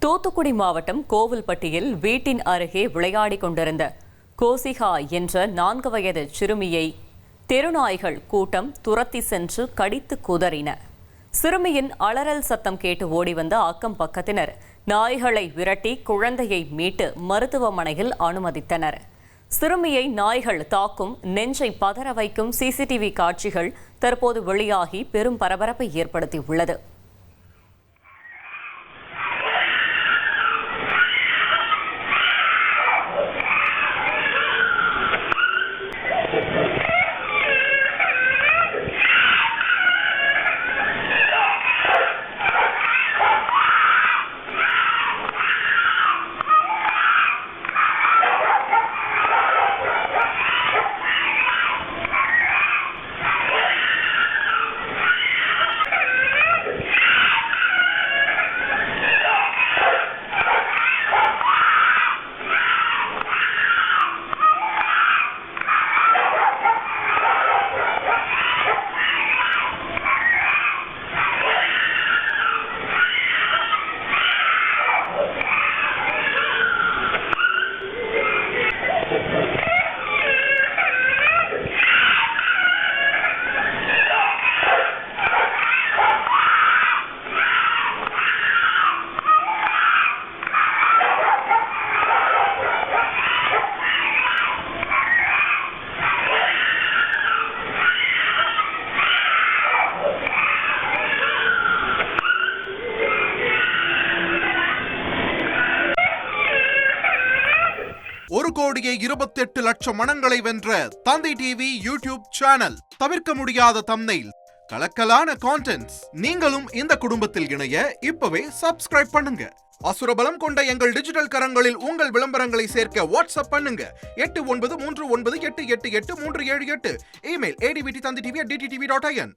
தூத்துக்குடி மாவட்டம் கோவில்பட்டியில் வீட்டின் அருகே விளையாடிக் கொண்டிருந்த கோசிகா என்ற 4 வயது சிறுமியை தெருநாய்கள் கூட்டம் துரத்தி சென்று கடித்து குதறின. சிறுமியின் அலறல் சத்தம் கேட்டு ஓடி வந்த அக்கம் பக்கத்தினர் நாய்களை விரட்டி குழந்தையை மீட்டு மருத்துவமனையில் அனுமதித்தனர். சிறுமியை நாய்கள் தாக்கும், நெஞ்சை பதற வைக்கும் சிசிடிவி காட்சிகள் தற்போது வெளியாகி பெரும் பரபரப்பை ஏற்படுத்தியுள்ளது. ஒரு கோடியே 28 லட்சம் மனங்களை வென்ற தந்தி டிவி யூடியூப் சேனல். தவிர்க்க முடியாத தம்ப்நெயில், கலக்கலான கான்டென்ட்ஸ். நீங்களும் இந்த குடும்பத்தில் இணைய இப்பவே சப்ஸ்கிரைப் பண்ணுங்க. அசுரபலம் கொண்ட எங்கள் டிஜிட்டல் கரங்களில் உங்கள் விளம்பரங்களை சேர்க்க வாட்ஸ்அப் பண்ணுங்க. 893988883778. Email advtthanditv@dttv.in.